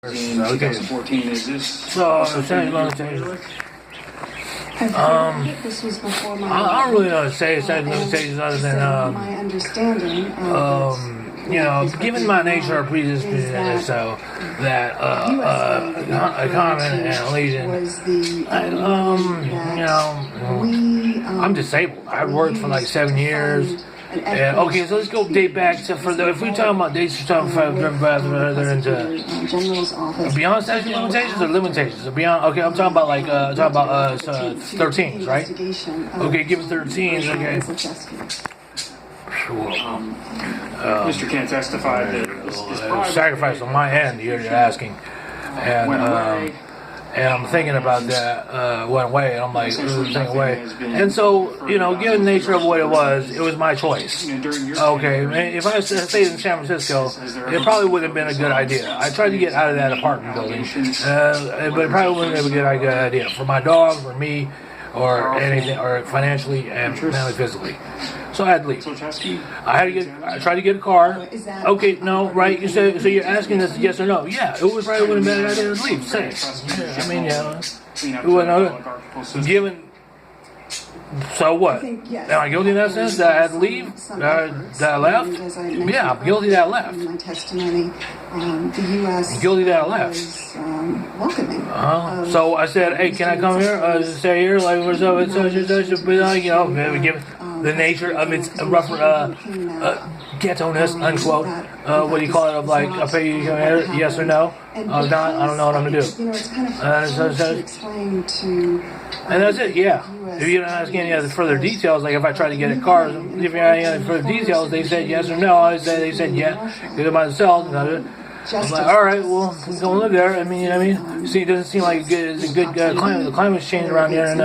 In 2014, is this So, something let me you're tell you. familiar with? This was before my I don't really know to say limitations other than, my understanding given my nature of predisposition, so that Common and Legion, I'm disabled. I worked for like 7 years. And, okay, so let's go date back to if we're talking about dates, we're talking further into beyond statute limitations or limitations. Beyond, okay, I'm talking about 13s, right? Okay, give it 13s. Okay. Mr. Kent testified that this Sacrifice on my end, you're asking, went away. and I'm thinking about that, went away, and I'm like, thinking away. And so, given the nature of what it was my choice. Okay, if I stayed in San Francisco, it probably wouldn't have been a good idea. I tried to get out of that apartment building, but it probably wouldn't have been a good idea for my dog, for me, or anything, or financially and mentally, physically. So I had to leave. I tried to get a car. Okay, no, right? So you're asking this yes or no? Yeah, it was probably wouldn't have been a bad idea to leave. Say, it wasn't given. So what? Am I guilty in that sense that I had to leave? That I left? Yeah, I'm guilty that I left. My testimony, the U.S. Guilty that I left. Welcoming. So I said, hey, can I come here? Stay here? Like, what's up? It's such, maybe give the nature of its rougher ghetto-ness, unquote. What do you call it? Of like, I'll pay you to come here, yes or no? Not, I don't know what I'm going to do. It's kind of hard to explain to... And that's it, yeah. If you don't ask any other further details, like if I tried to get a car, if you have any other further details, they said yes or no. They said yeah, get it by themselves. I'm like, all right, well, don't live there. I mean, see, it doesn't seem like it's a good climate. The climate's changed around here and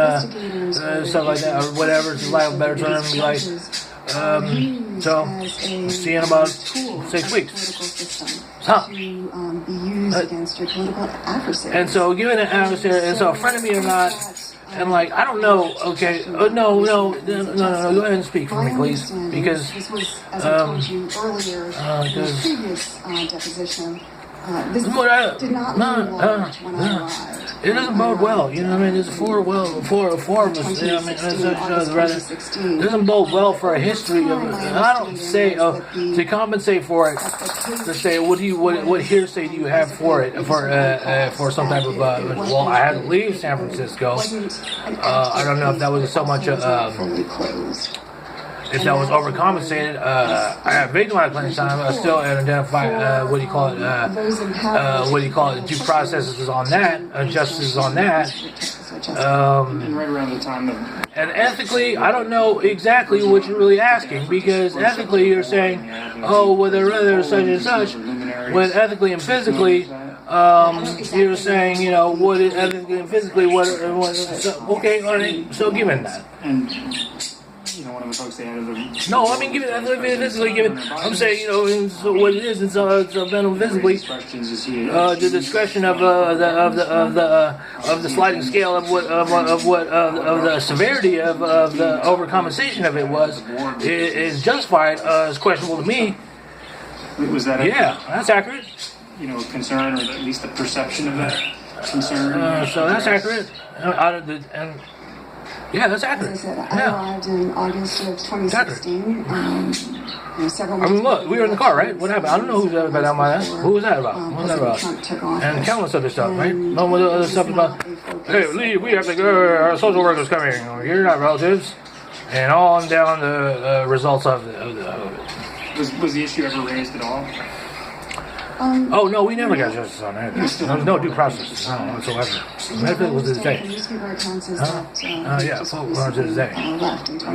stuff like that, or whatever. It's like a better term. Be like, so see you in about 6 weeks. Huh. And so, given an adversary, and so a friend of me or not, and like, I don't know, okay, no, go ahead and speak for me, please, because, this was, as I told you earlier, in the previous deposition, this did not bode well when I arrived. It doesn't bode well, you know what I mean? There's four of us, you know what I mean? It doesn't bode well for a history of it. And I don't say, to compensate for it, to say, what hearsay do you have for it, for some type of, well, I had to leave San Francisco. I don't know if that was so much if that was overcompensated. I have victimized plenty of time. I still identify due processes on that, justices on that. And right around the time of... And ethically, I don't know exactly what you're really asking, because ethically you're saying, oh, well, they're rather such and such, when ethically and physically, you're saying, what is ethically and physically, okay, all right, so given that. And one of the folks they added no, I mean, given physically, I'm saying, so what it is, it's mental physically, the discretion of the sliding scale of the severity of the overcompensation of it is justified, is questionable to me. Was that that's accurate. Concern, or at least the perception of that concern? So that's accurate. Yeah, that's accurate. As I said, I arrived in August of 2016. Look, we were in the car, right? What happened? I don't know who's that about my ass. Who was that about? What was that about? And countless other stuff, right? No other stuff about, hey, Lee, we have to go, our social workers coming. You're not relatives. And on down the results of it. Was the issue ever raised at all? Oh, no, we never got justice on that. There was no due process whatsoever. That was his day. Yeah, full to this day.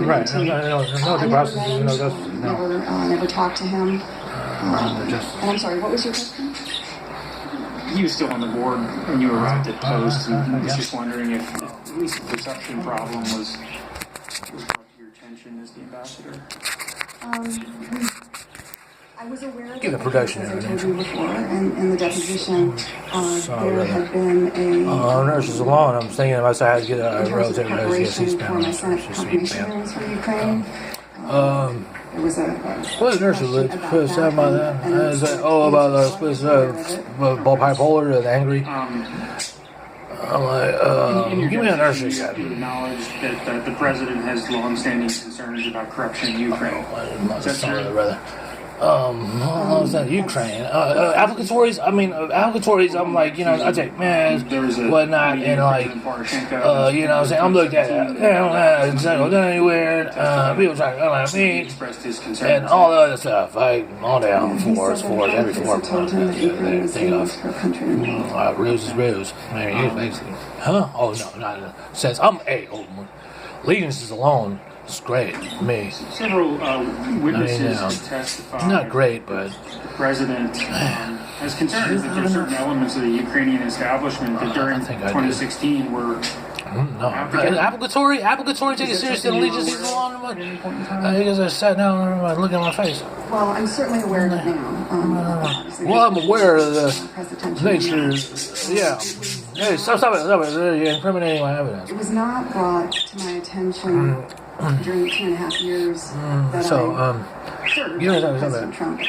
Right, no due process, no justice. Never talked to him. And I'm sorry, what was your question? He was still on the board when you arrived at Post, and I was just wondering if at least the perception problem was brought to your attention as the ambassador. I was aware of Give the it production because, as I told you before, and in the deposition, there had been a... nurses alone, I'm thinking if I had to get a relative preparation for my Senate confirmation hearings from Ukraine. There was a what is nursery question lips? about Put something about that. and Is that about split bipolar and angry? I'm like, give me a nursery guy. You acknowledge that the president has long-standing concerns about corruption in Ukraine. Is that true? What was that? Ukraine. Applicatories, I'm like, I take meds, whatnot, and like, I'm saying, I'm looking at it. It's not going anywhere. People trying to come at me, and all the other stuff. All down, fours, every four. Thing of, ruse is ruse. Basically. Huh? Oh, no, not since allegiances alone. It's great, me. Several witnesses have testified. Not great, but the president has concerns that there are certain elements of the Ukrainian establishment that during 2016 were. No, applicatory. Take it seriously. Allegiance is alone. Because I sat down and looked at my face. Well, I'm certainly aware of it now. Well, I'm aware of the nature. Yeah. Hey, stop it. You're incriminating my evidence. It was not brought to my attention during the 2.5 years that I served President Trump as.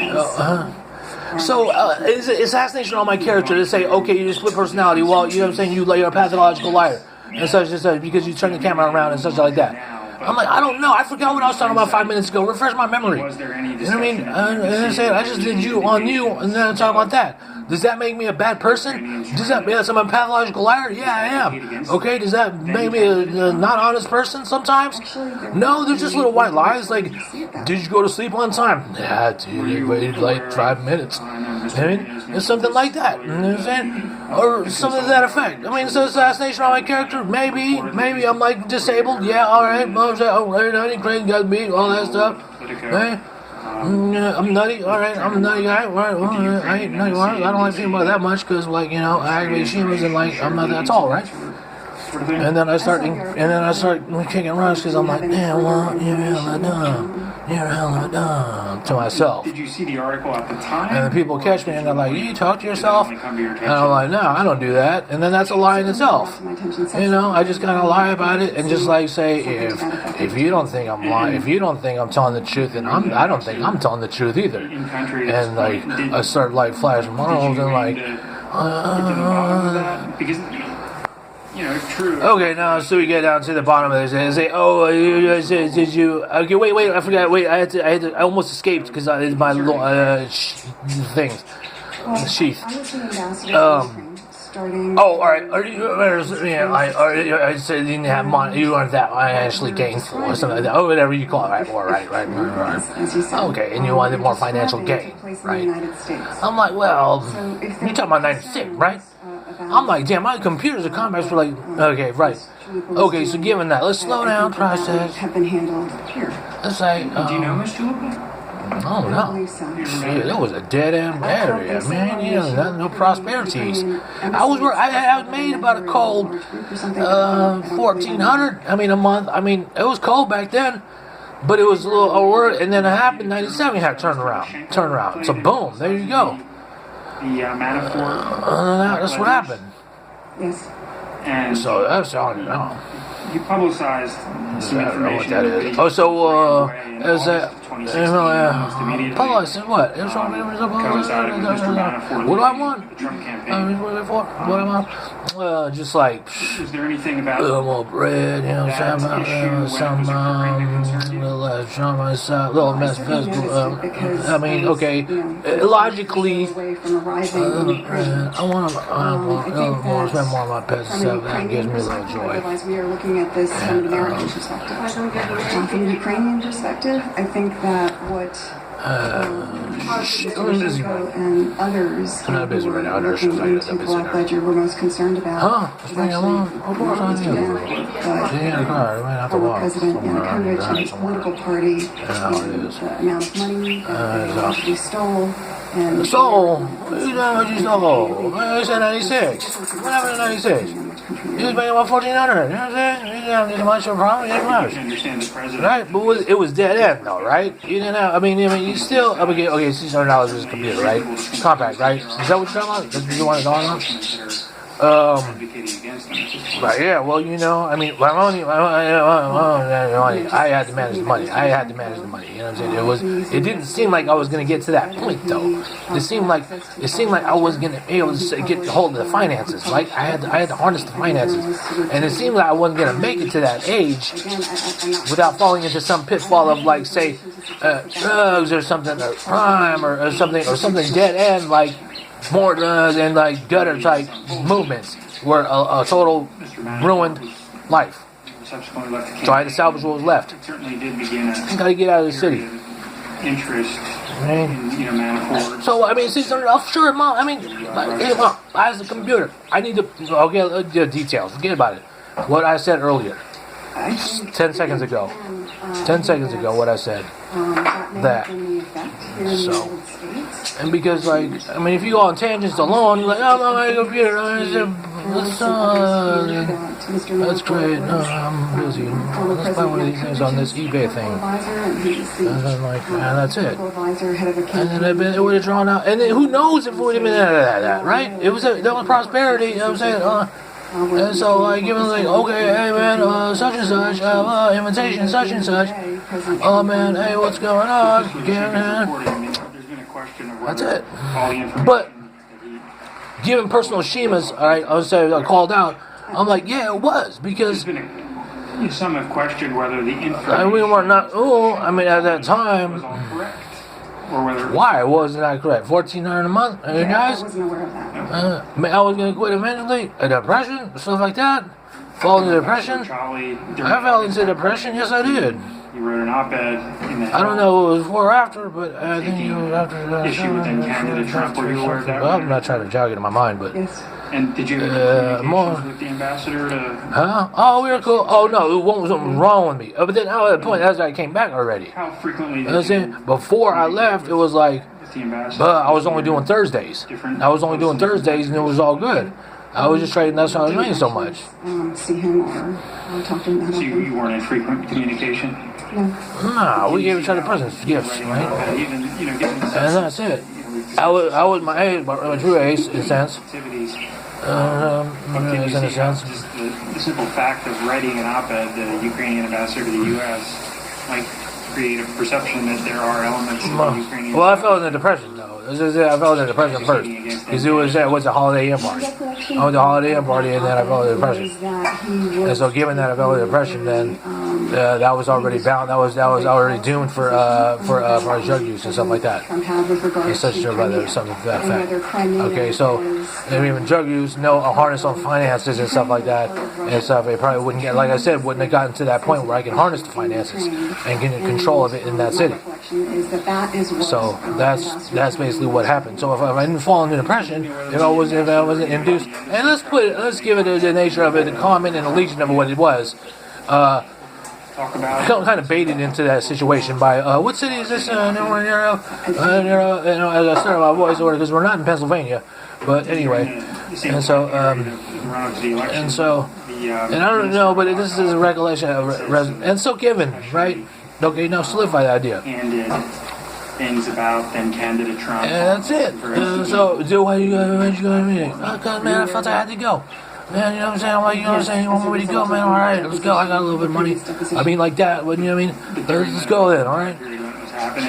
Is it assassination on my character to say, okay, you split personality? Well, you know what I'm saying? You're a pathological liar and such and such because you turn the camera around and such like that. I'm like, I don't know. I forgot what I was talking about 5 minutes ago. Refresh my memory. You know what I mean? I just did you on you, and then I talk about that. Does that make me a bad person? Does that make me a pathological liar? Yeah, I am. Okay, does that make me a not honest person sometimes? No, they're just little white lies. Like, did you go to sleep on time? Yeah, dude, I waited like 5 minutes. I mean, it's something like that. You know what I'm saying? Or something to that effect. I mean, so assassination on my character? Maybe I'm like disabled. Yeah, all right. Crazy got me, all that stuff. Hey, I'm nutty. All right, I'm a nutty guy. All right, well, I ain't nutty. I don't like people that much because, like, I aggravate Shimas and like I'm not that tall, right? And then I start kicking rocks because I'm like, you're hella dumb to myself. Did you see the article at the time? And the people catch me and they're like, you talk to yourself? And I'm like, no, I don't do that. And then that's a lie in itself. I just kind of lie about it and just like say, if you don't think I'm lying, if you don't think I'm telling the truth, then I don't think I'm telling the truth either. And like I start like flashing morals and like, because true. Okay, now so we get down to the bottom of this and say, did you? Okay, wait, I forgot. Wait, I almost escaped because my things, sheath. All right. Are you? I said you didn't have money. You weren't that actually gainful or something like that. Oh, whatever you call it. Right. Okay, and you wanted more financial gain, right? I'm like, well, you're talking about 96, right? I'm like, damn, my computers and combats were like, okay, right. Okay, so given that, let's slow down, process. Have been handled here. Let's say, do you know Ms. Tulip? Oh no! Shit, it was a dead end area, man. No prosperities. I made about a cold 1,400. A month. It was cold back then, but it was a little over. And then it happened. 97. You had to turn around. So boom, there you go. The Manafort. That's what happened. Yes. And so that's all you know. You publicized some information. I don't know what that is. Oh, so is that? Publicized what? What do I want? The Trump campaign. What am I? Just like. Is there anything about a little more bread, little mess. Okay. Logically, I want to spend more on my pets and stuff. That gives me a little joy. Otherwise, we are looking at this from an American perspective. From the Ukrainian perspective, I think that what and others I'm not busy right now. looking into Black Ledger were most concerned about What's going on? Of course I do. Former President Yanukovych and his political party, the amount of money that they allegedly stole. And stole? You know what you stole? I said 96. What happened in 96? He was making about 1,400. You know what I'm saying? You didn't have much of a problem. You didn't much. Right? But it was dead end, though, right? You didn't have, you still, okay, $600 is a computer, right? Compact, right? Is that what you're talking about? That's what you want to go on? advocating against them. But yeah, well, you know, I mean, I had to manage the money. I had to manage the money. You know what I'm saying? It didn't seem like I was going to get to that point, though. It seemed like I was going to be able to get hold of the finances. Like I had to harness the finances, and it seemed like I wasn't going to make it to that age without falling into some pitfall of, like, say, drugs or something, or crime or something dead end, like more than like gutter type movements, where a total ruined life. So I had to salvage what was left. I gotta get out of the city. Interest in Manafort. So I mean, see, sure, Mom. I mean, hey, Mom, I have the computer. I need to. Okay, the details. Forget about it. What I said earlier. 10 seconds ago. 10 seconds ago, what I said. That. So. And because, like, I mean, if you go on tangents alone, you're like, oh, my computer. That's great. No, I'm busy. Let's buy one of these things on this eBay thing. And then, like, and that's it. And then it would have drawn out. And then who knows if it would have been that, right? That was prosperity. You know what I'm saying? And so, like, giving, like, okay, hey, man, such and such, invitation, such and such. Oh, man, hey, what's going on? That's it. But, given personal schemas, alright, I would say I called out, I'm like, yeah, it was, because some have questioned whether the information at that time, was all correct. Or whether why wasn't that correct? $1,400 a month? You guys? I wasn't aware of that. I was going to quit eventually. A depression? Stuff like that? Fall into depression? I fell into depression? Yes, I did. You wrote an op-ed in the I don't know what it was before or after, but I think it was after that. issue with candidate Trump. Were you aware of that? Well, I'm not trying to jog it in my mind, but... Yes. And did you have communications with the ambassador to... Huh? Oh, we were cool. Oh, no, there was something wrong with me. But then at that point, that's why I came back already. How frequently You know what I'm saying? Before I left, it was like... with the ambassador? But I was only doing Thursdays. I was only doing Thursdays, and it was all good. I was just trading. That's why I was doing so much. See him or talk to him. So you weren't in frequent communication? No. Nah, we gave each other presents, gifts, right? Even, given the And that's it. I was my age, my true age, in a sense. activities. In a sense. Just the simple fact of writing an op-ed, the Ukrainian ambassador to the U.S., might create a perception that there are elements of the Ukrainian... Well, I fell into depression, though. I fell into depression first. Because it was a holiday inn party. I went to a holiday inn party, and then I fell into depression. And so, given that I fell into depression, then that was already bound. That was already doomed for drug use and stuff like that. And such something to that fact. Okay, so even drug use, a harness on finances and stuff like that, and stuff. It probably wouldn't get, like I said, wouldn't have gotten to that point where I can harness the finances and get control of it in that city. So that's basically what happened. So if I didn't fall into depression, if I wasn't induced, and let's give it the nature of it, the comment and the legion of what it was. Kind of baited into that situation by what city is this? As I started my voice order, because we're not in Pennsylvania, but anyway, and so I don't know, but this is a recollection of and so given, right? Okay, now solidify the idea. Things about then candidate Trump. And that's it. So why you going to meeting? Because, man, I felt I had to go. Man, you know what I'm saying? I'm like, you know what I'm saying? You want me to go, man? All right, let's go. I got a little bit of money. I mean, like that. You know what I mean? Let's go then, all right?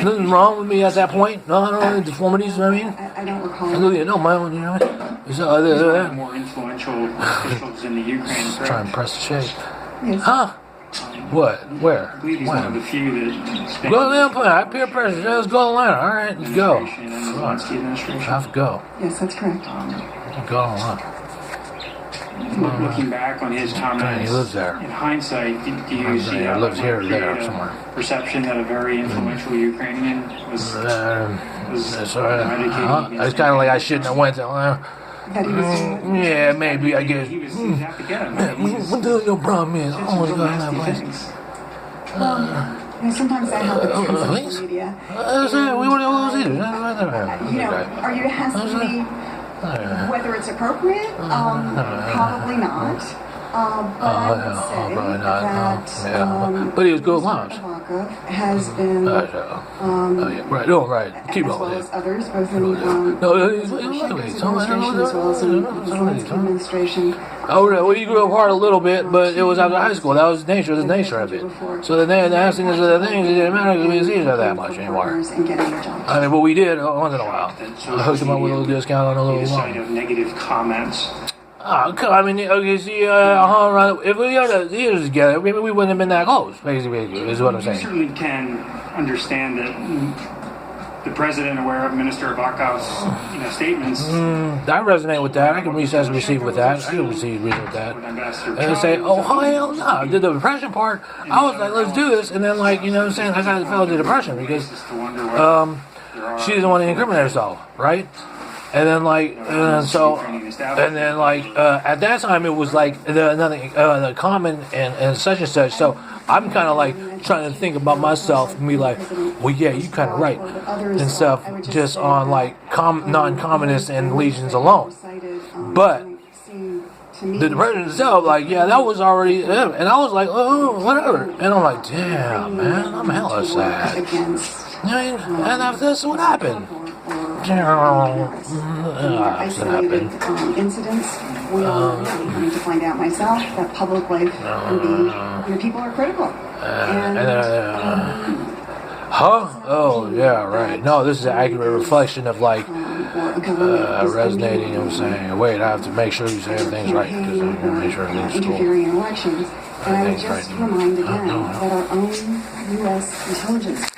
Nothing wrong with me at that point. No, I don't have any deformities, you know what I mean? I don't recall. No, my own, you know what I mean? So, more influential officials in the Ukraine. Try and press the shade. Yes. Huh? What? Where? I believe he's one of the few that... Go to Atlanta. I peer pressure. Let's go to Atlanta. All right, let's go. I have to go. Yes, that's correct. Go to Atlanta. Looking back on his comments, he lives there. In hindsight, do you see he lives here or there somewhere? Perception that a very influential Ukrainian was it's kind of like I shouldn't have went to Atlanta. Yeah, maybe, I guess. What the hell your problem is? I almost got in that place. Sometimes I have it on social media. We were all eaters. Are you asking me whether it's appropriate? Probably not. But I would say probably not. that But he was good with moms. Avakov has been, Right, no, right. Keep as going. well as others, both in No, administration as well as in Zelensky administration. Oh, well, you grew up hard a little bit, but it was after high school. That was the nature of it. So the next thing is the things, it didn't matter because we didn't see each other that much anymore. And getting your jobs. I mean, but we did once in a while. I hooked him up with a little discount on a little Side loan. of negative comments. I mean, okay, see, right, if we had the years together, maybe we wouldn't have been that close, basically, is what I'm You saying. certainly can understand that the president aware of Minister Avakov's statements. I resonate with that. I can receive with that. I can reason with that. With Ambassador And say, Trump. oh, hell no. The depression part, I was like, let's do this. And then, like, you know what I'm saying? I kind of fell into depression because To wonder what she doesn't want to incriminate herself, right? And then, like, at that time, it was like the common and such and such. So I'm kind of like trying to think about myself and be like, well, yeah, you kind of right and stuff, just on like non-communists and legions alone. But the president itself, like, yeah, that was already him. And I was like, oh, whatever. And I'm like, damn, man, I'm hella sad. And that's what happened. Isolated incidents. We all know, coming to find out myself, that public life can be, people are critical. Oh, yeah, right. No, this is an accurate reflection of, like, resonating and saying, wait, I have to make sure you say everything's right, because I'm going to make sure everything's cool. Interfering in elections. And I would just remind again that our own U.S. intelligence